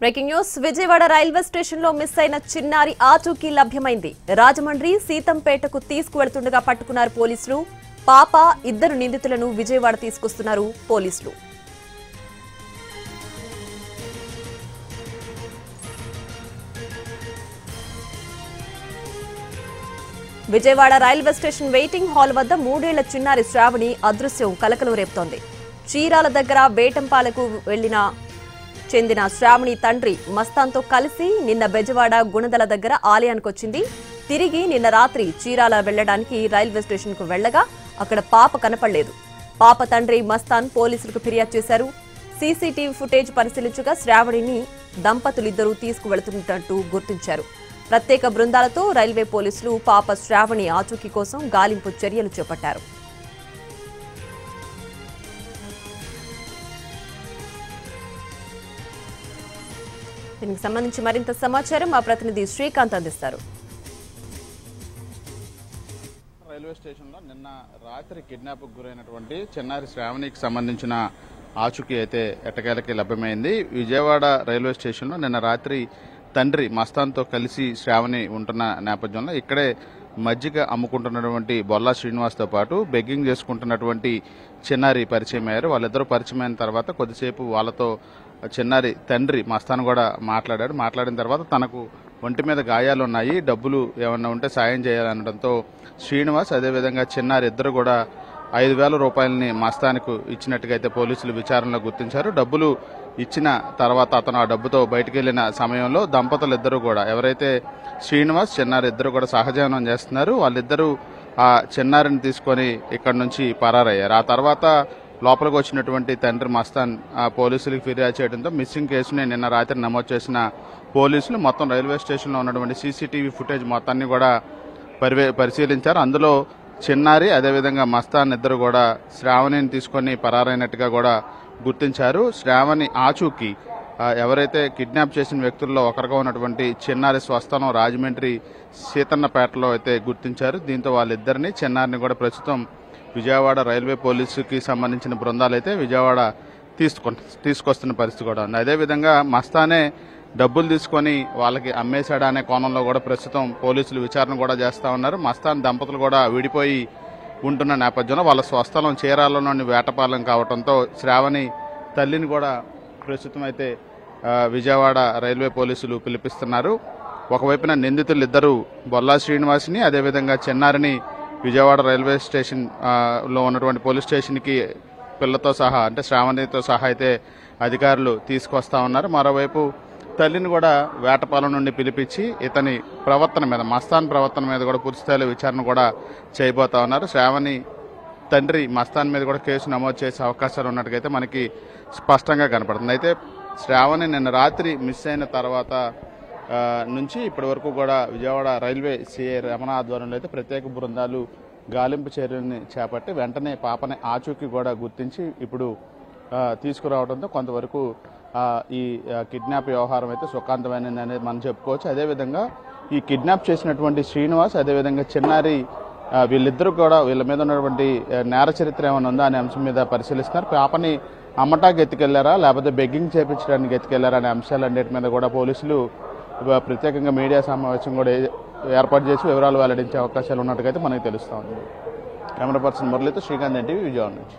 Breaking news Vijayawada railway station లో miss అయిన చిన్నారి ఆచూకీ లభ్యమైంది. రాజమండ్రి సీతంపేటకు తీసుకువెళ్తుండగా పట్టుకున్నారు పోలీసులు. పాప ఇద్దరు నిందితులను విజయవాడ తీసుకొస్తున్నారు పోలీసులు. Vijayawada railway station waiting hall వద్ద 3 ఏళ్ల చిన్నారి శ్రావణి అదృశ్యం కలకలం రేపుతోంది. చీరాల దగ్గర వేటంపాలకు చెందిన శ్రావణి తండ్రి మస్తాన్తో కలిసి నిన్న బెజవాడ గుణదల దగ్గర ఆలయానికి వచ్చింది. తిరిగి నిన్న రాత్రి చీరాల వెళ్లడానికి రైల్వే స్టేషన్ కు వెళ్లగా అక్కడ పాప కనపడలేదు. పాప తండ్రి మస్తాన్ పోలీసులకు ఫిర్యాదు చేశారు. సీసీటీవీ ఫుటేజ్ పరిశీలించగా శ్రావణిని దంపతులిద్దరూ తీసుకువెళుతున్నట్టు గుర్తించారు. ప్రత్యేక బృందాలతో రైల్వే పోలీసులు పాప శ్రావణి ఆచూకీ కోసం గాలింపు చర్యలు చేపట్టారు. దీనికి సంబంధించి మరింత సమాచారం మా ప్రతినిధి శ్రీకాంత్ అందిస్తారు. రైల్వే స్టేషన్లో నిన్న రాత్రి కిడ్నాప్కు గురైనటువంటి చిన్నారి శ్రావణికి సంబంధించిన ఆచూకీ అయితే ఎట్టకేలకి లభ్యమైంది. విజయవాడ రైల్వే స్టేషన్లో నిన్న రాత్రి తండ్రి మస్తాన్తో కలిసి శ్రావణి ఉంటున్న నేపథ్యంలో ఇక్కడే మజ్జిగ అమ్ముకుంటున్నటువంటి బొల్లా శ్రీనివాస్తో పాటు బెగ్గింగ్ చేసుకుంటున్నటువంటి చిన్నారి పరిచయం అయ్యారు. వాళ్ళిద్దరూ పరిచయం అయిన తర్వాత కొద్దిసేపు వాళ్ళతో చిన్నారి తండ్రి మస్తాన్ కూడా మాట్లాడాడు. మాట్లాడిన తర్వాత తనకు ఒంటి మీద గాయాలు ఉన్నాయి, డబ్బులు ఏమన్నా ఉంటే సాయం చేయాలనడంతో శ్రీనివాస్ అదేవిధంగా చిన్నారి ఇద్దరు కూడా 5,000 రూపాయలని మస్తాన్కు ఇచ్చినట్టుగా అయితే పోలీసులు విచారణలో గుర్తించారు. డబ్బులు ఇచ్చిన తర్వాత అతను ఆ డబ్బుతో బయటికి వెళ్లిన సమయంలో దంపతులిద్దరూ కూడా ఎవరైతే శ్రీనివాస్ చిన్నారి ఇద్దరు కూడా సహజీవనం చేస్తున్నారు. వాళ్ళిద్దరూ ఆ చిన్నారిని తీసుకొని ఇక్కడి నుంచి పరారయ్యారు. ఆ తర్వాత లోపలికి వచ్చినటువంటి తండ్రి మస్తాన్ పోలీసులకు ఫిర్యాదు చేయడంతో మిస్సింగ్ కేసుని నిన్న రాత్రి నమోదు చేసిన పోలీసులు మొత్తం రైల్వే స్టేషన్లో ఉన్నటువంటి సీసీటీవీ ఫుటేజ్ మొత్తాన్ని కూడా పరిశీలించారు. అందులో చిన్నారి అదేవిధంగా మస్తాన్ ఇద్దరు కూడా శ్రావణిని తీసుకొని పరారైనట్టుగా కూడా గుర్తించారు. శ్రావణి ఆచూకీ ఎవరైతే కిడ్నాప్ చేసిన వ్యక్తుల్లో ఒకరుగా ఉన్నటువంటి చిన్నారి స్వస్థలం రాజమండ్రి సీతన్నపేటలో అయితే గుర్తించారు. దీంతో వాళ్ళిద్దరిని చిన్నారిని కూడా ప్రస్తుతం విజయవాడ రైల్వే పోలీసుకి సంబంధించిన బృందాలు అయితే విజయవాడ తీసుకొస్తున్న పరిస్థితి కూడా ఉంది. అదేవిధంగా మస్తానే డబ్బులు తీసుకొని వాళ్ళకి అమ్మేశాడా అనే కోణంలో కూడా ప్రస్తుతం పోలీసులు విచారణ కూడా చేస్తా ఉన్నారు. మస్తాన్ దంపతులు కూడా విడిపోయి ఉంటున్న నేపథ్యంలో వాళ్ళ స్వస్థలం చీరాలలోని వేటపాలెం కావడంతో శ్రావణి తల్లిని కూడా ప్రస్తుతం అయితే విజయవాడ రైల్వే పోలీసులు పిలిపిస్తున్నారు. ఒకవైపున నిందితులు ఇద్దరు బొల్లా శ్రీనివాస్ని అదేవిధంగా చిన్నారిని విజయవాడ రైల్వే స్టేషన్ లో ఉన్నటువంటి పోలీస్ స్టేషన్కి పిల్లతో సహా అంటే శ్రావణితో సహా అయితే అధికారులు తీసుకొస్తా ఉన్నారు. మరోవైపు తల్లిని కూడా వేటపాలెం నుండి పిలిపించి ఇతని ప్రవర్తన మీద మస్తాన్ ప్రవర్తన మీద కూడా పూర్తిస్థాయిలో విచారణ కూడా చేయబోతా ఉన్నారు. శ్రావణి తండ్రి మస్తాన్ మీద కూడా కేసు నమోదు చేసే అవకాశాలు ఉన్నట్టుగైతే మనకి స్పష్టంగా కనపడుతుంది. అయితే శ్రావణి నిన్న రాత్రి మిస్ అయిన తర్వాత నుంచి ఇప్పటి వరకు కూడా విజయవాడ రైల్వే సిఐ రమణ ఆధ్వర్యంలో అయితే ప్రత్యేక బృందాలు గాలింపు చర్యల్ని చేపట్టి వెంటనే పాపని ఆచూకీ కూడా గుర్తించి ఇప్పుడు తీసుకురావడంతో కొంతవరకు ఈ కిడ్నాప్ వ్యవహారం అయితే సుఖాంతమైనది అనేది మనం చెప్పుకోవచ్చు. అదేవిధంగా ఈ కిడ్నాప్ చేసినటువంటి శ్రీనివాస్ అదేవిధంగా చిన్నారి వీళ్ళిద్దరూ కూడా వీళ్ళ మీద ఉన్నటువంటి నేర చరిత్ర ఏమైనా ఉందా అనే అంశం మీద పరిశీలిస్తున్నారు. పాపని అమ్మటాకి ఎత్తుకెళ్లారా లేకపోతే బెగ్గింగ్ చేయించడానికి ఎత్తుకెళ్లారా అనే అంశాలన్నిటి మీద కూడా పోలీసులు ప్రత్యేకంగా మీడియా సమావేశం కూడా ఏర్పాటు చేసి వివరాలు వెల్లడించే అవకాశాలు ఉన్నట్టుగా మనకి తెలుస్తూ ఉంది. కెమెరా పర్సన్ మురళితో శ్రీకాంత్ ఎన్టీవీ విజయవాడ నుంచి.